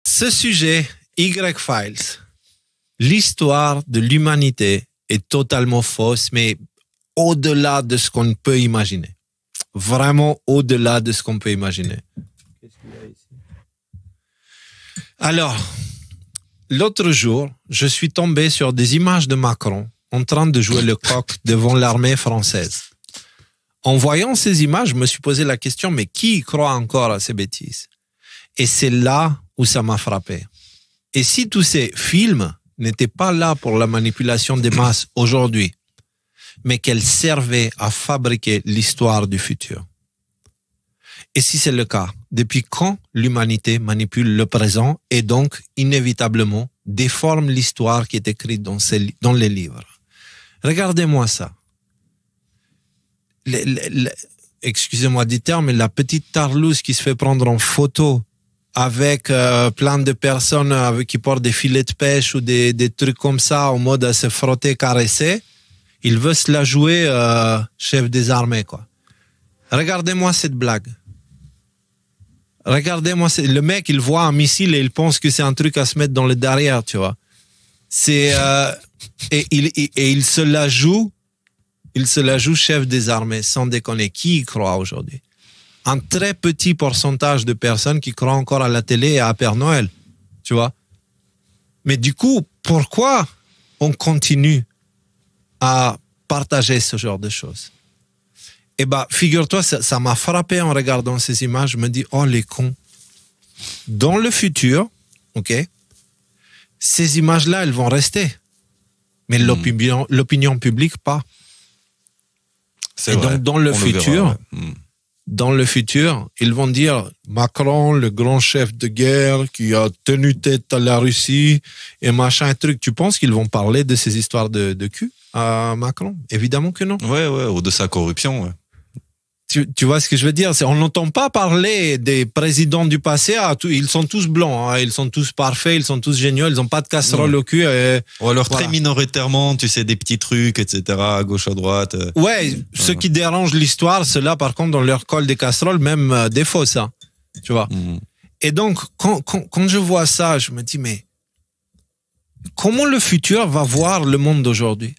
Ce sujet, Y-Files, l'histoire de l'humanité est totalement fausse, mais au-delà de ce qu'on peut imaginer. Vraiment au-delà de ce qu'on peut imaginer. Qu'est-ce qu'il y a ici? Alors, l'autre jour, je suis tombé sur des images de Macron en train de jouer le coq devant l'armée française. En voyant ces images, je me suis posé la question, mais qui croit encore à ces bêtises? Et c'est là où ça m'a frappé. Et si tous ces films n'étaient pas là pour la manipulation des masses aujourd'hui, mais qu'elles servaient à fabriquer l'histoire du futur? Et si c'est le cas, depuis quand l'humanité manipule le présent et donc, inévitablement, déforme l'histoire qui est écrite dans les livres? Regardez-moi ça. Excusez-moi du terme, mais la petite tarlouse qui se fait prendre en photo avec plein de personnes qui portent des filets de pêche ou des trucs comme ça, en mode à se frotter, caresser, il veut se la jouer chef des armées, quoi. Regardez-moi cette blague. Regardez-moi, le mec, il voit un missile et il pense que c'est un truc à se mettre dans le derrière, tu vois. C'est et il se la joue. Il se la joue chef des armées, sans déconner. Qui y croit aujourd'hui? Un très petit pourcentage de personnes qui croient encore à la télé et à Père Noël, tu vois. Mais du coup, pourquoi on continue à partager ce genre de choses? Eh ben, figure-toi, ça m'a frappé en regardant ces images. Je me dis, oh les cons. Dans le futur, ok, ces images-là, elles vont rester. Mais l'opinion publique, pas. C'est et vrai, donc, dans le futur, ils vont dire Macron, le grand chef de guerre qui a tenu tête à la Russie et machin et truc. Tu penses qu'ils vont parler de ces histoires de cul à Macron? Évidemment que non. Ouais, ou de sa corruption, ouais. Tu vois ce que je veux dire? On n'entend pas parler des présidents du passé. Ils sont tous blancs, hein, ils sont tous parfaits, ils sont tous géniaux, ils n'ont pas de casserole au cul. Ou alors très minoritairement, tu sais, des petits trucs, etc., à gauche, à droite. Ouais, ceux qui dérangent l'histoire, ceux-là, par contre, dans leur colle des casseroles, même des faux, ça. Tu vois? Et donc, quand je vois ça, je me dis, mais comment le futur va voir le monde d'aujourd'hui?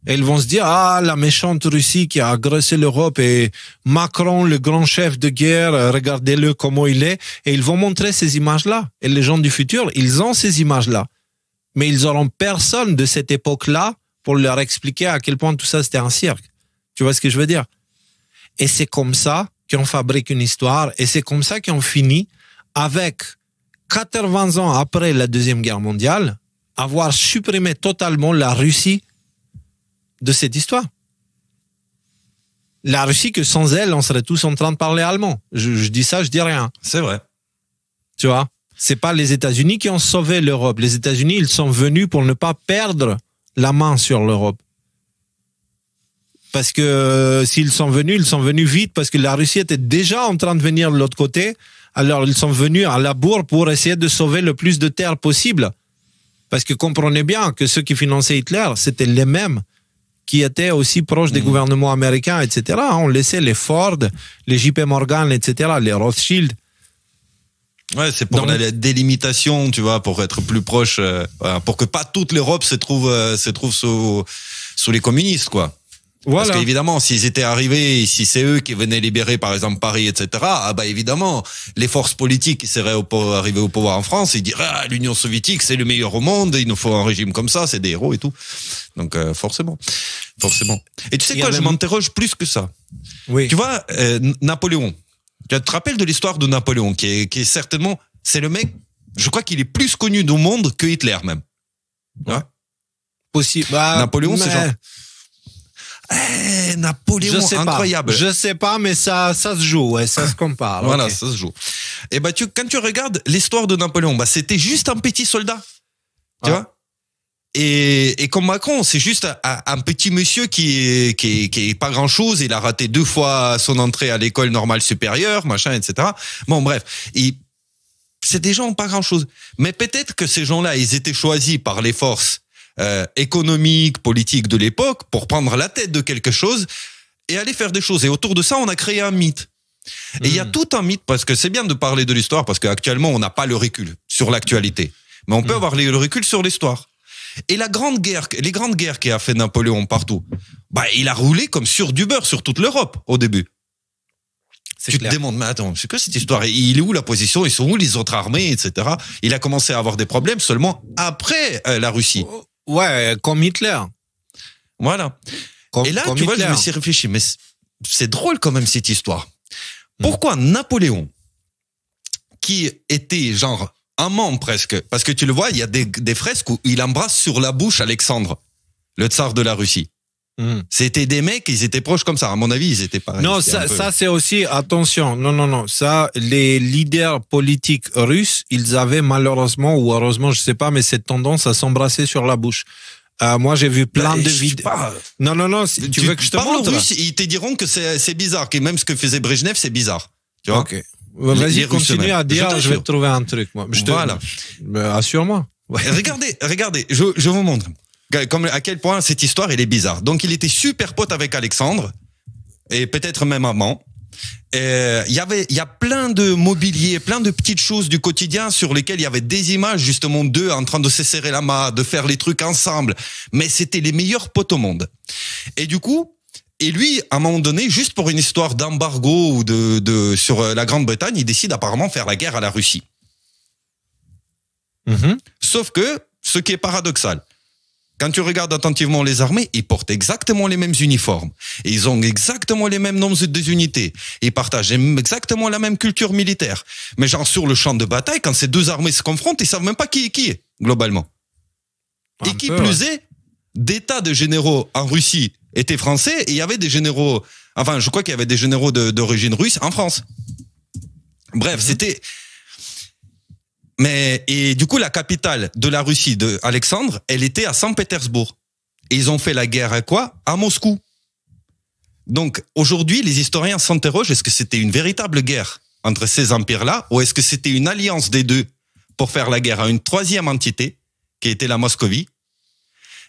Et ils vont se dire, la méchante Russie qui a agressé l'Europe et Macron, le grand chef de guerre, regardez-le comment il est. Et ils vont montrer ces images-là. Et les gens du futur, ils ont ces images-là. Mais ils auront personne de cette époque-là pour leur expliquer à quel point tout ça c'était un cirque. Tu vois ce que je veux dire? Et c'est comme ça qu'on fabrique une histoire et c'est comme ça qu'on finit avec 80 ans après la Deuxième Guerre mondiale, avoir supprimé totalement la Russie de cette histoire. La Russie que sans elle, on serait tous en train de parler allemand. Je dis ça, je dis rien. C'est vrai. Tu vois? C'est pas les États-Unis qui ont sauvé l'Europe. Les États-Unis, ils sont venus pour ne pas perdre la main sur l'Europe. Parce que s'ils sont venus, ils sont venus vite parce que la Russie était déjà en train de venir de l'autre côté. Alors, ils sont venus à la bourre pour essayer de sauver le plus de terres possible. Parce que comprenez bien que ceux qui finançaient Hitler, c'était les mêmes qui étaient aussi proches des gouvernements américains, etc. On laissait les Ford, les JP Morgan, etc., les Rothschild. Ouais, c'est pour la délimitation, tu vois, pour être plus proche, pour que pas toute l'Europe se trouve sous les communistes, quoi. Voilà. Parce qu'évidemment, s'ils étaient arrivés, si c'est eux qui venaient libérer, par exemple, Paris, etc., évidemment, les forces politiques qui seraient arrivées au pouvoir en France, ils diraient, l'Union soviétique, c'est le meilleur au monde, il nous faut un régime comme ça, c'est des héros et tout. Donc, forcément. Et tu sais quoi, je m'interroge plus que ça. Oui. Tu vois, Napoléon. Tu te rappelles de l'histoire de Napoléon, qui est certainement, c'est le mec, je crois qu'il est plus connu du monde que Hitler, même. Ouais. Possible. Napoléon, c'est genre, Napoléon, incroyable. Je sais pas, mais ça se joue, ouais, ça se compare. Voilà, okay. Ça se joue. Et quand tu regardes l'histoire de Napoléon, c'était juste un petit soldat. Tu vois? Et comme Macron, c'est juste un petit monsieur qui est pas grand chose. Il a raté 2 fois son entrée à l'école normale supérieure, machin, etc. Bon, bref. C'est des gens pas grand chose. Mais peut-être que ces gens-là, ils étaient choisis par les forces économiques, politiques de l'époque pour prendre la tête de quelque chose et aller faire des choses. Et autour de ça, on a créé un mythe. Et il y a tout un mythe, parce que c'est bien de parler de l'histoire, parce qu'actuellement, on n'a pas le recul sur l'actualité. Mais on peut avoir le recul sur l'histoire. Et les grandes guerres qu'a fait Napoléon partout, il a roulé comme sur du beurre sur toute l'Europe au début. Tu te demandes, mais attends, c'est quoi cette histoire? Il est où la position? Ils sont où les autres armées, etc. Il a commencé à avoir des problèmes seulement après la Russie. Ouais, comme Hitler. Voilà. Et là, tu vois, je me suis réfléchi, mais c'est drôle quand même cette histoire. Pourquoi Napoléon, qui était genre un membre presque, parce que tu le vois, il y a des fresques où il embrasse sur la bouche Alexandre, le tsar de la Russie. C'était des mecs, ils étaient proches comme ça. À mon avis, ils étaient pareils. Non, ça c'est aussi, attention, non. Ça, les leaders politiques russes, ils avaient malheureusement, ou heureusement, je sais pas, mais cette tendance à s'embrasser sur la bouche. Moi, j'ai vu plein de vidéos. Non, si tu veux que je te montre. Russe, ils te diront que c'est bizarre, que même ce que faisait Brejnev, c'est bizarre. Tu vois? Ok. Vas-y, continue à dire, je vais te trouver un truc, moi. Voilà. Assure-moi. Ouais. Regardez, je vous montre. Comme à quel point cette histoire, elle est bizarre. Donc, il était super pote avec Alexandre, et peut-être même amant. Il y a plein de mobilier, plein de petites choses du quotidien sur lesquelles il y avait des images justement d'eux en train de se serrer la main, de faire les trucs ensemble. Mais c'était les meilleurs potes au monde. Et du coup, lui, à un moment donné, juste pour une histoire d'embargo ou sur la Grande-Bretagne, il décide apparemment de faire la guerre à la Russie. Sauf que, ce qui est paradoxal, quand tu regardes attentivement les armées, ils portent exactement les mêmes uniformes. Et ils ont exactement les mêmes nombres de unités. Ils partagent exactement la même culture militaire. Mais genre sur le champ de bataille, quand ces deux armées se confrontent, ils savent même pas qui est, globalement. Et qui plus est, des tas de généraux en Russie étaient français et il y avait des généraux, enfin je crois qu'il y avait des généraux d'origine russe en France. Bref, c'était... Et du coup, la capitale de la Russie, de Alexandre, elle était à Saint-Pétersbourg. Et ils ont fait la guerre à quoi? À Moscou. Donc, aujourd'hui, les historiens s'interrogent, est-ce que c'était une véritable guerre entre ces empires-là, ou est-ce que c'était une alliance des deux pour faire la guerre à une troisième entité, qui était la Moscovie,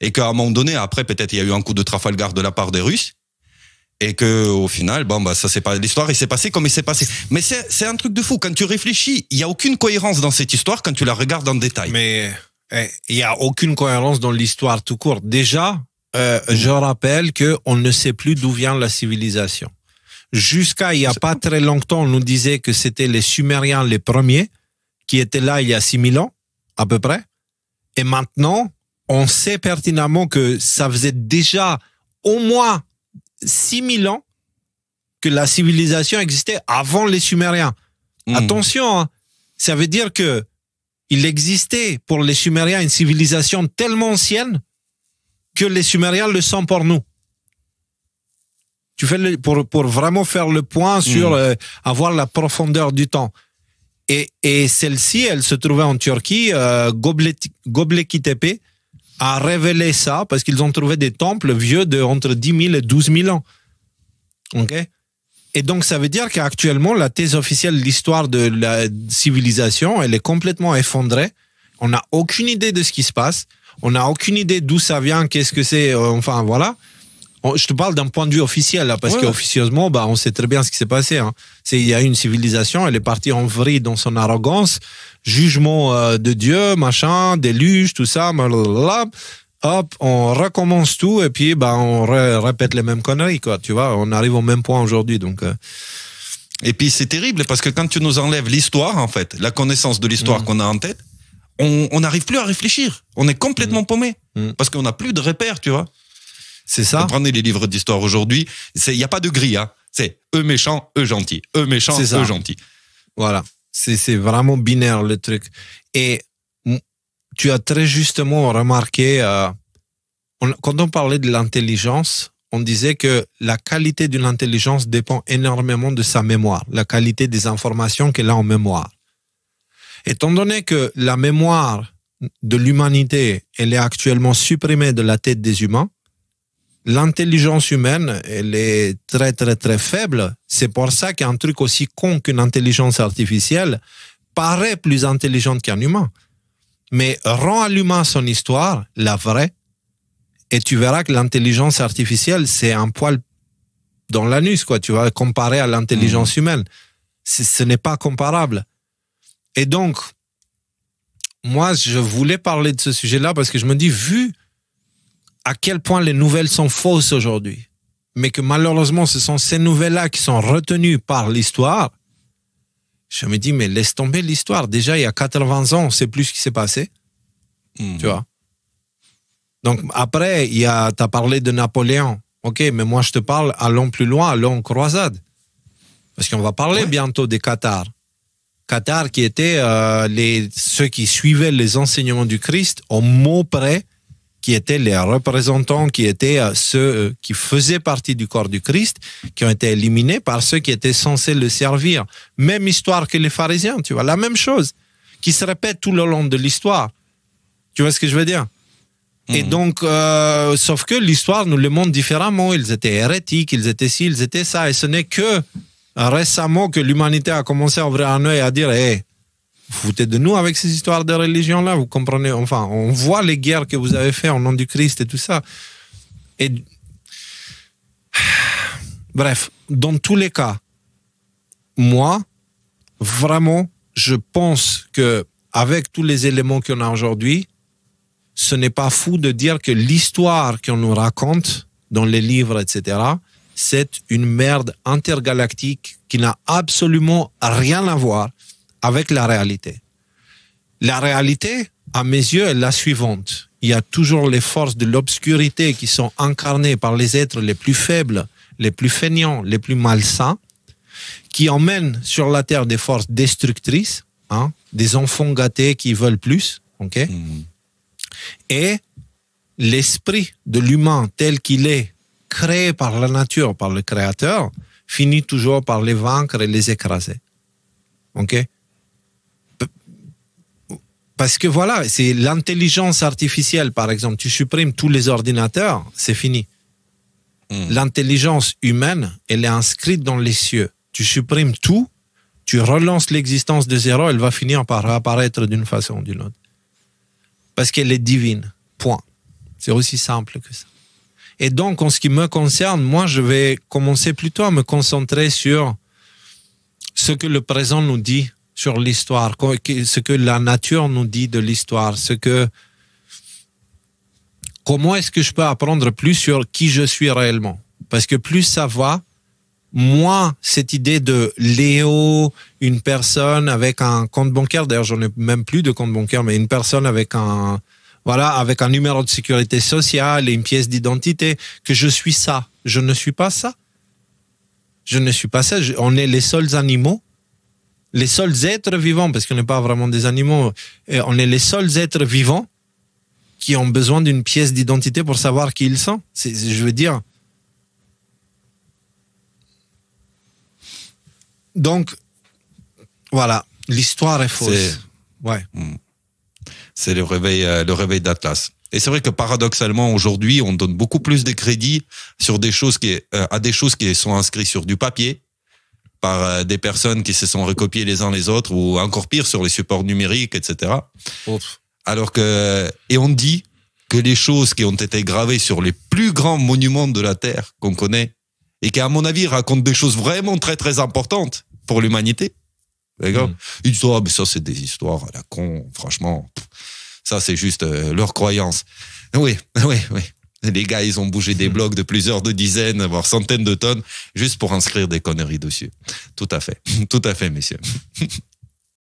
et qu'à un moment donné, après, peut-être il y a eu un coup de Trafalgar de la part des Russes, et que au final, ça c'est pas l'histoire, il s'est passé comme il s'est passé. Mais c'est un truc de fou. Quand tu réfléchis, il y a aucune cohérence dans cette histoire quand tu la regardes en détail. Mais il y a aucune cohérence dans l'histoire tout court. Déjà, je rappelle que on ne sait plus d'où vient la civilisation. Jusqu'à il y a pas très longtemps, on nous disait que c'était les Sumériens les premiers qui étaient là il y a 6000 ans à peu près. Et maintenant, on sait pertinemment que ça faisait déjà au moins 6000 ans que la civilisation existait avant les Sumériens. Attention, hein, ça veut dire que il existait pour les Sumériens une civilisation tellement ancienne que les Sumériens le sont pour nous. Tu fais pour vraiment faire le point sur avoir la profondeur du temps. Et celle-ci, elle se trouvait en Turquie, Göbekli Tepe a révélé ça parce qu'ils ont trouvé des temples vieux de entre 10 000 et 12 000 ans. Ok? Et donc, ça veut dire qu'actuellement, la thèse officielle de l'histoire de la civilisation, elle est complètement effondrée. On n'a aucune idée de ce qui se passe. On n'a aucune idée d'où ça vient, qu'est-ce que c'est. Enfin, voilà. Je te parle d'un point de vue officiel, là, parce qu'officieusement, on sait très bien ce qui s'est passé. Hein. Il y a eu une civilisation, elle est partie en vrille dans son arrogance, jugement de Dieu, machin, déluge, tout ça, blablabla. Hop, on recommence tout et puis on répète les mêmes conneries, quoi. Tu vois, on arrive au même point aujourd'hui, donc. Et puis c'est terrible parce que quand tu nous enlèves l'histoire, en fait, la connaissance de l'histoire qu'on a en tête, on n'arrive plus à réfléchir. On est complètement paumé parce qu'on n'a plus de repères, tu vois. C'est ça. Prenez les livres d'histoire aujourd'hui, il n'y a pas de grille, hein. C'est eux méchants, eux gentils, eux méchants, eux gentils. Voilà, c'est vraiment binaire le truc. Et tu as très justement remarqué, quand on parlait de l'intelligence, on disait que la qualité d'une intelligence dépend énormément de sa mémoire, la qualité des informations qu'elle a en mémoire. Étant donné que la mémoire de l'humanité, elle est actuellement supprimée de la tête des humains, l'intelligence humaine, elle est très, très, très faible. C'est pour ça qu'un truc aussi con qu'une intelligence artificielle paraît plus intelligente qu'un humain. Mais rends à l'humain son histoire, la vraie, et tu verras que l'intelligence artificielle, c'est un poil dans l'anus, quoi, tu vois, comparé à l'intelligence humaine. Ce n'est pas comparable. Et donc, moi, je voulais parler de ce sujet-là parce que je me dis, vu à quel point les nouvelles sont fausses aujourd'hui, mais que malheureusement, ce sont ces nouvelles-là qui sont retenues par l'histoire, je me dis, mais laisse tomber l'histoire. Déjà, il y a 80 ans, on ne sait plus ce qui s'est passé. Tu vois. Donc, après, tu as parlé de Napoléon. OK, mais moi, je te parle, allons plus loin, allons en croisade. Parce qu'on va parler bientôt des Cathares. Cathares qui étaient ceux qui suivaient les enseignements du Christ au mot près, qui étaient les représentants, qui étaient ceux qui faisaient partie du corps du Christ, qui ont été éliminés par ceux qui étaient censés le servir. Même histoire que les pharisiens, tu vois, la même chose, qui se répète tout le long de l'histoire. Tu vois ce que je veux dire? Et donc, sauf que l'histoire nous le montre différemment. Ils étaient hérétiques, ils étaient ci, ils étaient ça. Et ce n'est que récemment que l'humanité a commencé à ouvrir un œil et à dire, hey, vous foutez de nous avec ces histoires de religion-là, vous comprenez? Enfin, on voit les guerres que vous avez faites au nom du Christ et tout ça. Et bref, dans tous les cas, moi, vraiment, je pense que avec tous les éléments qu'on a aujourd'hui, ce n'est pas fou de dire que l'histoire qu'on nous raconte dans les livres, etc., c'est une merde intergalactique qui n'a absolument rien à voir avec la réalité. La réalité, à mes yeux, est la suivante. Il y a toujours les forces de l'obscurité qui sont incarnées par les êtres les plus faibles, les plus feignants, les plus malsains, qui emmènent sur la Terre des forces destructrices, des enfants gâtés qui veulent plus, ok? Et l'esprit de l'humain tel qu'il est, créé par la nature, par le Créateur, finit toujours par les vaincre et les écraser. Ok? Parce que voilà, c'est l'intelligence artificielle, par exemple. Tu supprimes tous les ordinateurs, c'est fini. L'intelligence humaine, elle est inscrite dans les cieux. Tu supprimes tout, tu relances l'existence de zéro, elle va finir par apparaître d'une façon ou d'une autre. Parce qu'elle est divine. Point. C'est aussi simple que ça. Et donc, en ce qui me concerne, moi, je vais commencer plutôt à me concentrer sur ce que le présent nous dit sur l'histoire, ce que la nature nous dit de l'histoire, comment est-ce que je peux apprendre plus sur qui je suis réellement? Parce que plus ça va, moins cette idée de Léo, une personne avec un compte bancaire, d'ailleurs j'en ai même plus de compte bancaire, mais une personne avec un numéro de sécurité sociale et une pièce d'identité, que je suis ça. Je ne suis pas ça. Je ne suis pas ça. On est les seuls animaux, les seuls êtres vivants, parce qu'on n'est pas vraiment des animaux, on est les seuls êtres vivants qui ont besoin d'une pièce d'identité pour savoir qui ils sont. Je veux dire. Donc, voilà, l'histoire est fausse. C'est le réveil d'Atlas. Et c'est vrai que paradoxalement, aujourd'hui, on donne beaucoup plus de crédit sur à des choses qui sont inscrites sur du papier par des personnes qui se sont recopiées les uns les autres, ou encore pire, sur les supports numériques, etc. Et on dit que les choses qui ont été gravées sur les plus grands monuments de la Terre qu'on connaît, et qui, à mon avis, racontent des choses vraiment très, très importantes pour l'humanité. D'accord? Ils disent, mais ça, c'est des histoires à la con, franchement. Ça, c'est juste leur croyance. Oui. Les gars, ils ont bougé des blocs de plusieurs dizaines, voire centaines de tonnes, juste pour inscrire des conneries dessus. Tout à fait, messieurs.